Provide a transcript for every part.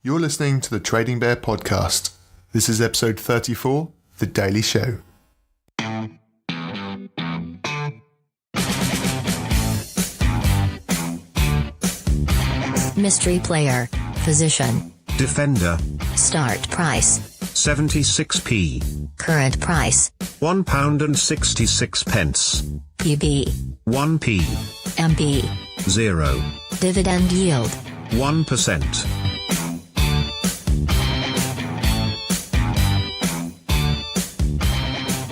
You're listening to the Trading Bear podcast. This is episode 34, The Daily Show. Mystery player. Position. Defender. Start price. 76p. Current price. £1.66. PB. 1p. MB. 0. Dividend yield. 1%.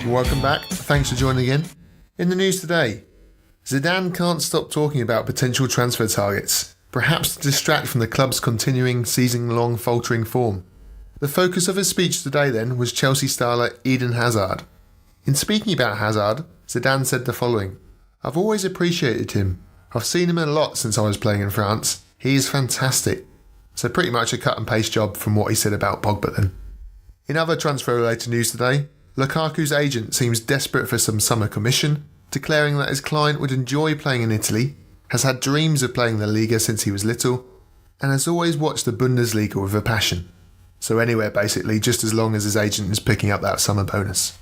Welcome back. Thanks for joining again. In the news today, Zidane can't stop talking about potential transfer targets, perhaps to distract from the club's continuing season-long faltering form. The focus of his speech today then was Chelsea starler Eden Hazard. In speaking about Hazard, Zidane said the following: "I've always appreciated him. I've seen him a lot since I was playing in France. He is fantastic." So pretty much a cut and paste job from what he said about Pogba then. In other transfer-related news today, Lukaku's agent seems desperate for some summer commission, declaring that his client would enjoy playing in Italy, has had dreams of playing the Liga since he was little, and has always watched the Bundesliga with a passion. So anywhere basically, just as long as his agent is picking up that summer bonus.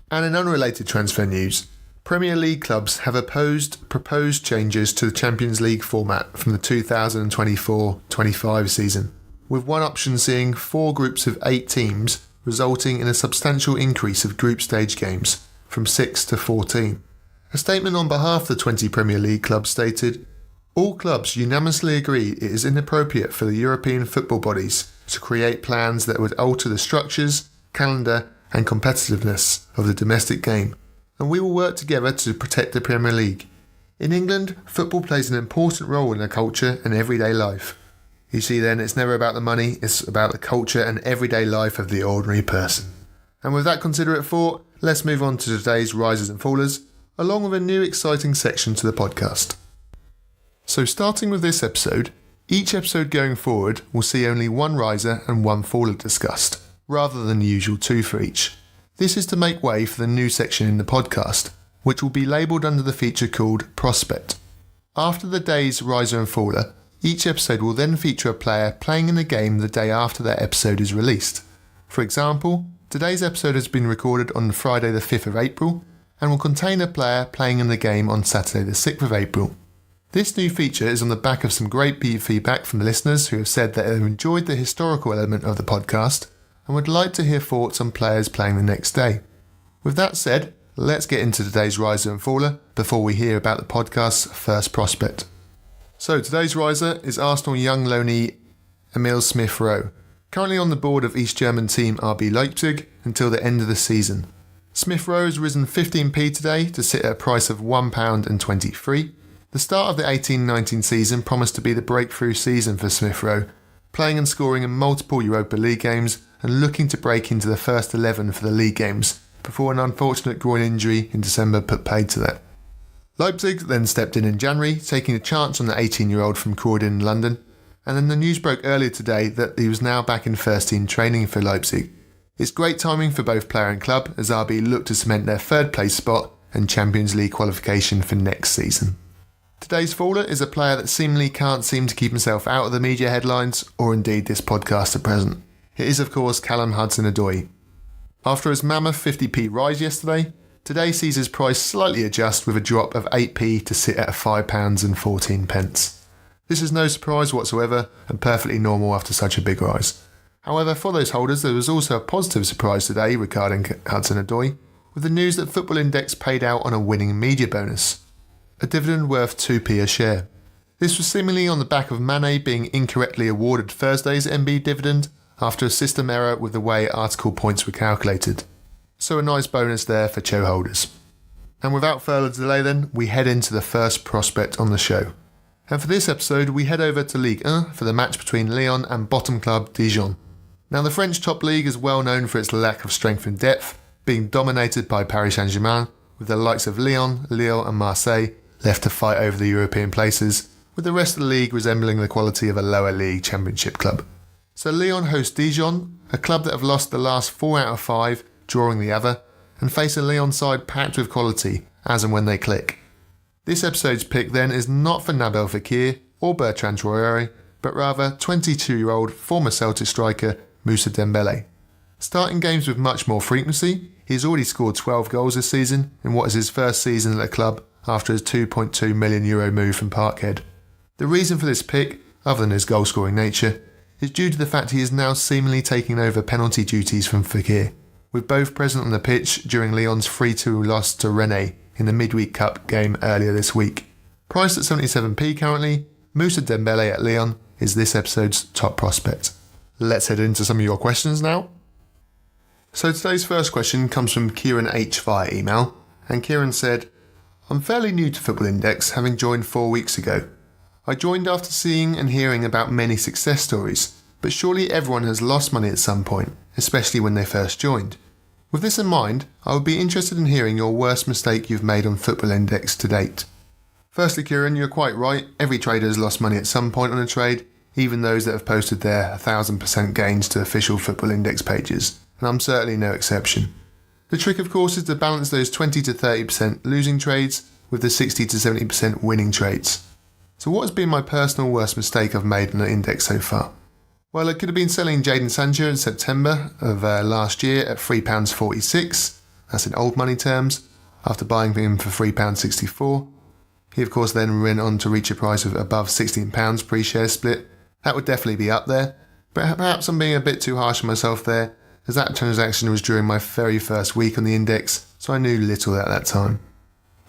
And in unrelated transfer news, Premier League clubs have opposed proposed changes to the Champions League format from the 2024-25 season, with one option seeing 4 groups of 8 teams, resulting in a substantial increase of group stage games from 6 to 14. A statement on behalf of the 20 Premier League clubs stated, "All clubs unanimously agree it is inappropriate for the European football bodies to create plans that would alter the structures, calendar and competitiveness of the domestic game, and we will work together to protect the Premier League. In England, football plays an important role in the culture and everyday life." You see then, it's never about the money, it's about the culture and everyday life of the ordinary person. And with that considerate thought, let's move on to today's risers and fallers, along with a new exciting section to the podcast. So starting with this episode, each episode going forward will see only one riser and one faller discussed, rather than the usual 2 for each. This is to make way for the new section in the podcast, which will be labelled under the feature called Prospect. After the day's riser and faller, each episode will then feature a player playing in the game the day after that episode is released. For example, today's episode has been recorded on Friday the 5th of April and will contain a player playing in the game on Saturday the 6th of April. This new feature is on the back of some great feedback from the listeners who have said that they have enjoyed the historical element of the podcast and would like to hear thoughts on players playing the next day. With that said, let's get into today's riser and faller before we hear about the podcast's first prospect. So today's riser is Arsenal young loanee Emile Smith-Rowe, currently on the board of East German team RB Leipzig until the end of the season. Smith-Rowe has risen 15p today to sit at a price of £1.23. The start of the 18-19 season promised to be the breakthrough season for Smith-Rowe, playing and scoring in multiple Europa League games and looking to break into the first 11 for the league games, before an unfortunate groin injury in December put paid to that. Leipzig then stepped in January, taking a chance on the 18-year-old from Croydon in London, and then the news broke earlier today that he was now back in first team training for Leipzig. It's great timing for both player and club as RB look to cement their 3rd place spot and Champions League qualification for next season. Today's faller is a player that seemingly can't seem to keep himself out of the media headlines or indeed this podcast at present. It is of course Callum Hudson-Odoi. After his mammoth 50p rise yesterday, today sees his price slightly adjust with a drop of 8p to sit at £5.14. This is no surprise whatsoever and perfectly normal after such a big rise. However, for those holders, there was also a positive surprise today regarding Hudson-Odoi, with the news that Football Index paid out on a winning media bonus, a dividend worth 2p a share. This was seemingly on the back of Mane being incorrectly awarded Thursday's MB dividend after a system error with the way article points were calculated. So a nice bonus there for Cho holders. And without further delay then, we head into the first prospect on the show. And for this episode, we head over to Ligue 1 for the match between Lyon and bottom club Dijon. Now the French top league is well known for its lack of strength and depth, being dominated by Paris Saint-Germain, with the likes of Lyon, Lille and Marseille left to fight over the European places, with the rest of the league resembling the quality of a lower league championship club. So Lyon host Dijon, a club that have lost the last 4 out of 5, drawing the other, and face a Lyon side packed with quality, as and when they click. This episode's pick then is not for Nabil Fekir or Bertrand Traoré, but rather 22-year-old former Celtic striker Moussa Dembele. Starting games with much more frequency, he has already scored 12 goals this season in what is his first season at the club after his €2.2 million move from Parkhead. The reason for this pick, other than his goal-scoring nature, is due to the fact he is now seemingly taking over penalty duties from Fekir, with both present on the pitch during Lyon's 3-2 loss to Rennes in the midweek cup game earlier this week. Priced at 77p currently, Moussa Dembele at Lyon is this episode's top prospect. Let's head into some of your questions now. So today's first question comes from Kieran H via email, and Kieran said, I'm fairly new to Football Index, having joined 4 weeks ago. I joined after seeing and hearing about many success stories, but surely everyone has lost money at some point, especially when they first joined. With this in mind, I would be interested in hearing your worst mistake you've made on Football Index to date. Firstly, Kieran, you're quite right. Every trader has lost money at some point on a trade, even those that have posted their 1000% gains to official Football Index pages, and I'm certainly no exception. The trick, of course, is to balance those 20 to 30% losing trades with the 60 to 70% winning trades. So what has been my personal worst mistake I've made on the index so far? Well, it could have been selling Jadon Sancho in September of last year at £3.46, that's in old money terms, after buying him for £3.64. He of course then went on to reach a price of above £16 pre-share split. That would definitely be up there, but perhaps I'm being a bit too harsh on myself there, as that transaction was during my very first week on the index, so I knew little at that time.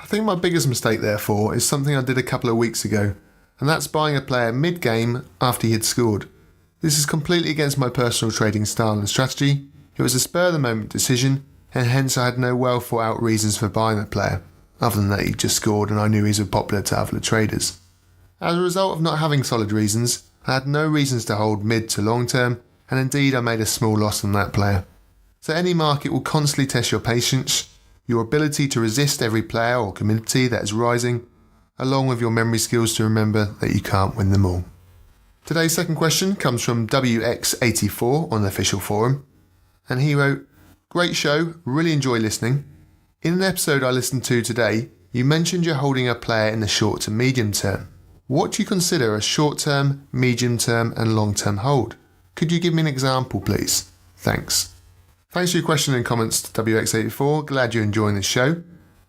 I think my biggest mistake therefore is something I did a couple of weeks ago, and that's buying a player mid-game after he had scored. This is completely against my personal trading style and strategy. It was a spur-of-the-moment decision, and hence I had no well thought out reasons for buying the player, other than that he just scored and I knew he was popular to other traders. As a result of not having solid reasons, I had no reasons to hold mid to long term, and indeed I made a small loss on that player. So any market will constantly test your patience, your ability to resist every player or community that is rising, along with your memory skills to remember that you can't win them all. Today's second question comes from WX84 on the official forum, and he wrote, Great show, really enjoy listening. In an episode I listened to today, you mentioned you're holding a player in the short to medium term. What do you consider a short term, medium term and long term hold? Could you give me an example please? Thanks. Thanks for your question and comments to WX84, glad you're enjoying the show.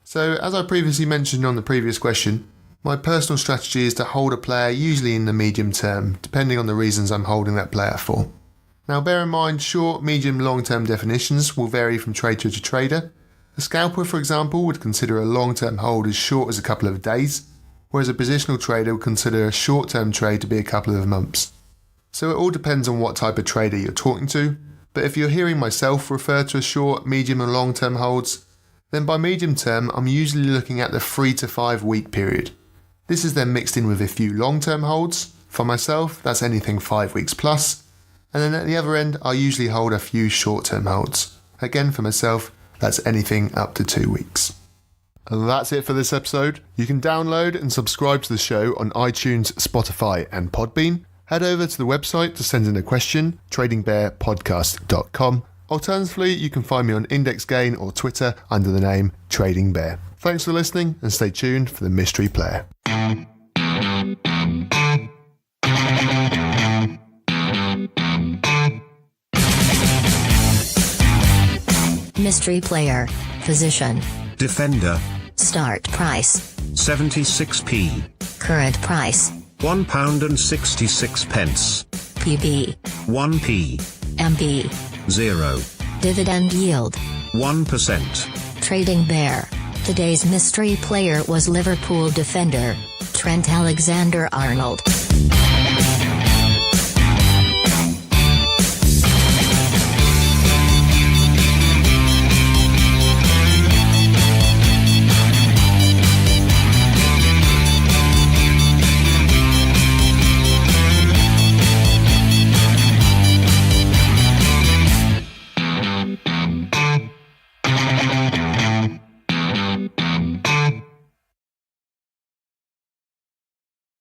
So as I previously mentioned on the previous question, my personal strategy is to hold a player usually in the medium term, depending on the reasons I'm holding that player for. Now bear in mind, short, medium, long term definitions will vary from trader to trader. A scalper, for example, would consider a long term hold as short as a couple of days, whereas a positional trader would consider a short term trade to be a couple of months. So it all depends on what type of trader you're talking to, but if you're hearing myself refer to a short, medium and long term holds, then by medium term I'm usually looking at the 3 to 5 week period. This is then mixed in with a few long term holds. For myself, that's anything 5 weeks plus, and then at the other end I usually hold a few short term holds. Again for myself, that's anything up to 2 weeks. And that's it for this episode. You can download and subscribe to the show on iTunes, Spotify and Podbean. Head over to the website to send in a question, tradingbearpodcast.com. Alternatively, you can find me on Index Gain or Twitter under the name Trading Bear. Thanks for listening and stay tuned for the Mystery Player. Mystery player. Position. Defender. Start price. 76p. Current price. £1.66. PB. 1p. MB. 0. Dividend yield. 1%. Trading Bear. Today's mystery player was Liverpool defender Trent Alexander-Arnold.